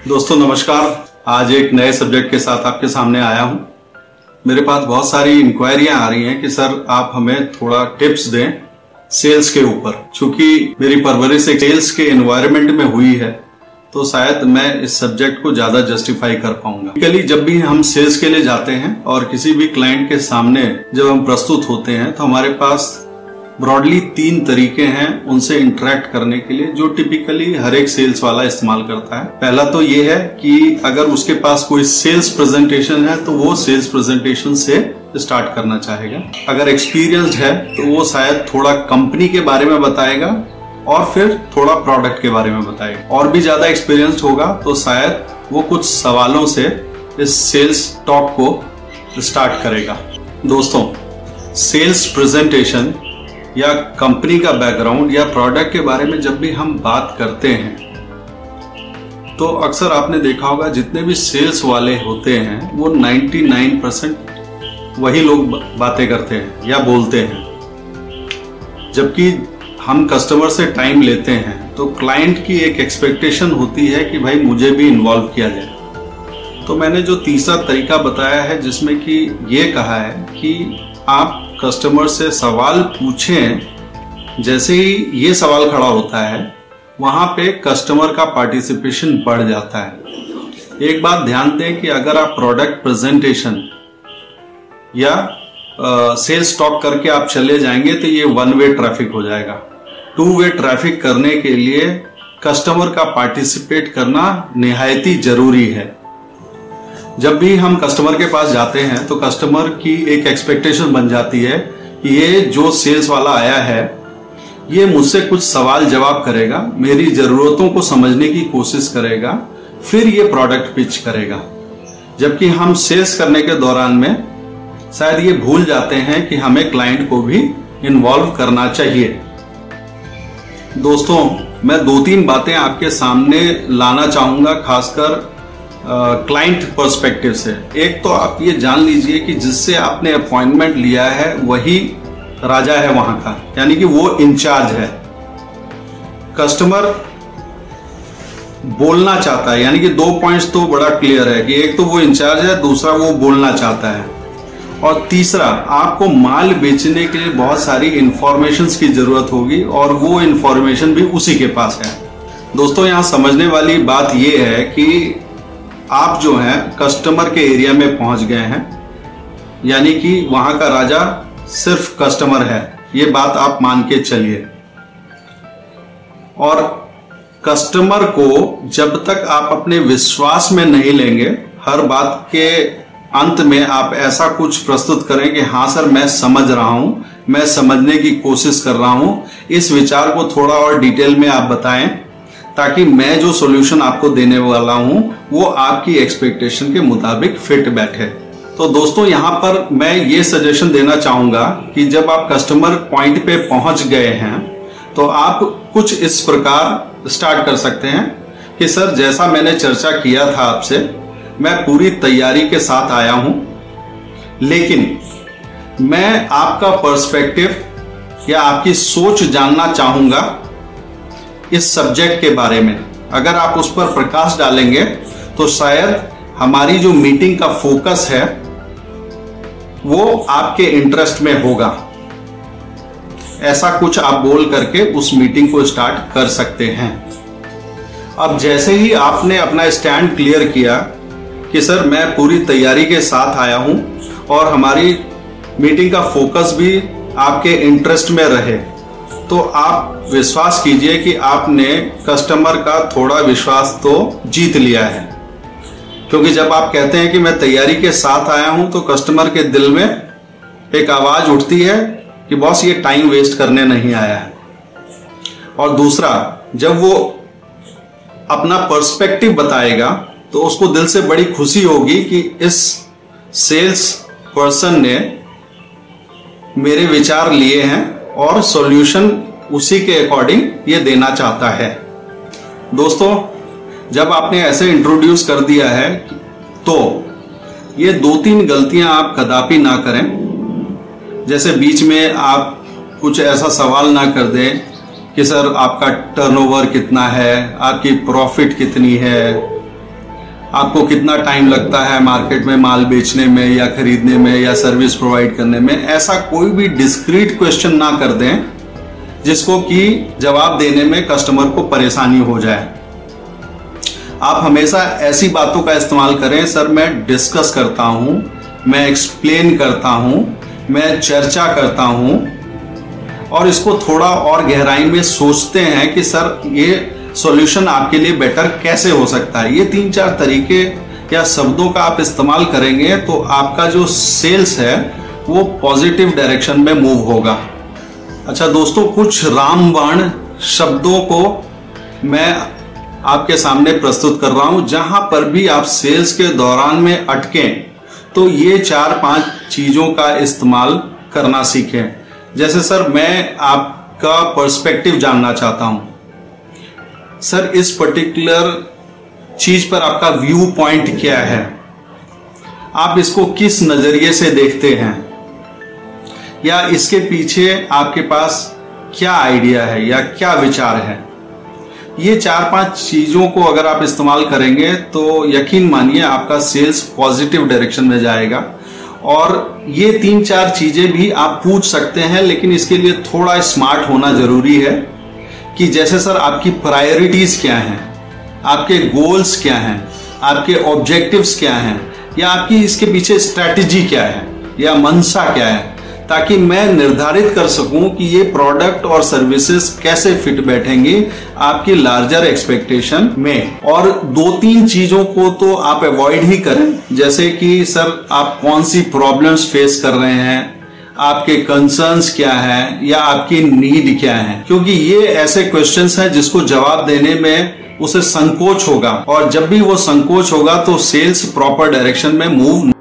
दोस्तों नमस्कार। आज एक नए सब्जेक्ट के साथ आपके सामने आया हूं। मेरे पास बहुत सारी इंक्वायरियां आ रही हैं कि सर आप हमें थोड़ा टिप्स दें सेल्स के ऊपर। चूंकि मेरी परवरिश एक सेल्स के एनवायरनमेंट में हुई है तो शायद मैं इस सब्जेक्ट को ज्यादा जस्टिफाई कर पाऊंगा। बेसिकली जब भी हम सेल्स के लिए जाते हैं और किसी भी क्लाइंट के सामने जब हम प्रस्तुत होते हैं तो हमारे पास ब्रॉडली 3 तरीके हैं उनसे इंटरेक्ट करने के लिए, जो टिपिकली हर एक सेल्स वाला इस्तेमाल करता है। पहला तो ये है कि अगर उसके पास कोई सेल्स प्रेजेंटेशन है तो वो सेल्स प्रेजेंटेशन से स्टार्ट करना चाहेगा। अगर एक्सपीरियंस्ड है तो वो शायद थोड़ा कंपनी के बारे में बताएगा और फिर थोड़ा प्रोडक्ट के बारे में बताएगा। और भी ज्यादा एक्सपीरियंस्ड होगा तो शायद वो कुछ सवालों से इस सेल्स टॉक को स्टार्ट करेगा। दोस्तों, सेल्स प्रेजेंटेशन या कंपनी का बैकग्राउंड या प्रोडक्ट के बारे में जब भी हम बात करते हैं तो अक्सर आपने देखा होगा जितने भी सेल्स वाले होते हैं वो 99% वही लोग बातें करते हैं या बोलते हैं। जबकि हम कस्टमर से टाइम लेते हैं तो क्लाइंट की एक एक्सपेक्टेशन होती है कि भाई मुझे भी इन्वॉल्व किया जाए। तो मैंने जो तीसरा तरीका बताया है जिसमें कि ये कहा है कि आप कस्टमर से सवाल पूछें, जैसे ही ये सवाल खड़ा होता है वहां पे कस्टमर का पार्टिसिपेशन बढ़ जाता है। एक बात ध्यान दें कि अगर आप प्रोडक्ट प्रेजेंटेशन या सेल्स टॉक करके आप चले जाएंगे तो ये 1 वे ट्रैफिक हो जाएगा। 2 वे ट्रैफिक करने के लिए कस्टमर का पार्टिसिपेट करना निहायती जरूरी है। जब भी हम कस्टमर के पास जाते हैं तो कस्टमर की एक एक्सपेक्टेशन बन जाती है कि ये जो सेल्स वाला आया है ये मुझसे कुछ सवाल जवाब करेगा, मेरी जरूरतों को समझने की कोशिश करेगा, फिर ये प्रोडक्ट पिच करेगा। जबकि हम सेल्स करने के दौरान में शायद ये भूल जाते हैं कि हमें क्लाइंट को भी इन्वॉल्व करना चाहिए। दोस्तों, मैं 2-3 बातें आपके सामने लाना चाहूंगा खासकर क्लाइंट पर्सपेक्टिव से। एक तो आप ये जान लीजिए कि जिससे आपने अपॉइंटमेंट लिया है वही राजा है वहां का, यानी कि वो इंचार्ज है। कस्टमर बोलना चाहता है, यानी कि 2 पॉइंट्स तो बड़ा क्लियर है कि एक तो वो इंचार्ज है, दूसरा वो बोलना चाहता है, और तीसरा आपको माल बेचने के लिए बहुत सारी इंफॉर्मेशंस की जरूरत होगी और वो इंफॉर्मेशन भी उसी के पास है। दोस्तों, यहां समझने वाली बात ये है कि आप जो हैं कस्टमर के एरिया में पहुंच गए हैं, यानी कि वहां का राजा सिर्फ कस्टमर है, ये बात आप मान के चलिए। और कस्टमर को जब तक आप अपने विश्वास में नहीं लेंगे, हर बात के अंत में आप ऐसा कुछ प्रस्तुत करें कि हाँ सर मैं समझ रहा हूं, मैं समझने की कोशिश कर रहा हूं, इस विचार को थोड़ा और डिटेल में आप बताएं ताकि मैं जो सॉल्यूशन आपको देने वाला हूं वो आपकी एक्सपेक्टेशन के मुताबिक फिट बैठे। तो दोस्तों, यहां पर मैं ये सजेशन देना चाहूंगा कि जब आप कस्टमर पॉइंट पे पहुंच गए हैं तो आप कुछ इस प्रकार स्टार्ट कर सकते हैं कि सर जैसा मैंने चर्चा किया था आपसे, मैं पूरी तैयारी के साथ आया हूं, लेकिन मैं आपका पर्सपेक्टिव या आपकी सोच जानना चाहूंगा इस सब्जेक्ट के बारे में। अगर आप उस पर प्रकाश डालेंगे तो शायद हमारी जो मीटिंग का फोकस है वो आपके इंटरेस्ट में होगा। ऐसा कुछ आप बोल करके उस मीटिंग को स्टार्ट कर सकते हैं। अब जैसे ही आपने अपना स्टैंड क्लियर किया कि सर मैं पूरी तैयारी के साथ आया हूं और हमारी मीटिंग का फोकस भी आपके इंटरेस्ट में रहे, तो आप विश्वास कीजिए कि आपने कस्टमर का थोड़ा विश्वास तो जीत लिया है। क्योंकि जब आप कहते हैं कि मैं तैयारी के साथ आया हूं तो कस्टमर के दिल में एक आवाज उठती है कि बॉस ये टाइम वेस्ट करने नहीं आया है। और दूसरा, जब वो अपना पर्सपेक्टिव बताएगा तो उसको दिल से बड़ी खुशी होगी कि इस सेल्स पर्सन ने मेरे विचार लिए हैं और सॉल्यूशन उसी के अकॉर्डिंग ये देना चाहता है। दोस्तों, जब आपने ऐसे इंट्रोड्यूस कर दिया है तो ये 2-3 गलतियां आप कदापि ना करें। जैसे बीच में आप कुछ ऐसा सवाल ना कर दें कि सर आपका टर्नओवर कितना है, आपकी प्रॉफिट कितनी है, आपको कितना टाइम लगता है मार्केट में माल बेचने में या खरीदने में या सर्विस प्रोवाइड करने में, ऐसा कोई भी डिस्क्रीट क्वेश्चन ना कर दें जिसको कि जवाब देने में कस्टमर को परेशानी हो जाए। आप हमेशा ऐसी बातों का इस्तेमाल करें, सर मैं डिस्कस करता हूं, मैं एक्सप्लेन करता हूं, मैं चर्चा करता हूं, और इसको थोड़ा और गहराई में सोचते हैं कि सर ये सॉल्यूशन आपके लिए बेटर कैसे हो सकता है। ये 3-4 तरीके या शब्दों का आप इस्तेमाल करेंगे तो आपका जो सेल्स है वो पॉजिटिव डायरेक्शन में मूव होगा। अच्छा दोस्तों, कुछ रामबाण शब्दों को मैं आपके सामने प्रस्तुत कर रहा हूं। जहां पर भी आप सेल्स के दौरान में अटकें तो ये 4-5 चीजों का इस्तेमाल करना सीखें। जैसे सर मैं आपका पर्सपेक्टिव जानना चाहता हूं, सर इस पर्टिकुलर चीज पर आपका व्यू पॉइंट क्या है, आप इसको किस नजरिए से देखते हैं, या इसके पीछे आपके पास क्या आइडिया है या क्या विचार है। ये 4-5 चीजों को अगर आप इस्तेमाल करेंगे तो यकीन मानिए आपका सेल्स पॉजिटिव डायरेक्शन में जाएगा। और ये 3-4 चीजें भी आप पूछ सकते हैं, लेकिन इसके लिए थोड़ा स्मार्ट होना जरूरी है कि जैसे सर आपकी प्रायोरिटीज क्या हैं, आपके गोल्स क्या हैं, आपके ऑब्जेक्टिव्स क्या हैं, या आपकी इसके पीछे स्ट्रैटेजी क्या है या मंशा क्या है, ताकि मैं निर्धारित कर सकूं कि ये प्रोडक्ट और सर्विसेज कैसे फिट बैठेंगे आपकी लार्जर एक्सपेक्टेशन में। और 2-3 चीजों को तो आप अवॉइड ही करें, जैसे कि सर आप कौन सी प्रॉब्लम्स फेस कर रहे हैं, आपके कंसर्न्स क्या है या आपकी नीड क्या है, क्योंकि ये ऐसे क्वेश्चंस हैं जिसको जवाब देने में उसे संकोच होगा, और जब भी वो संकोच होगा तो सेल्स प्रॉपर डायरेक्शन में मूव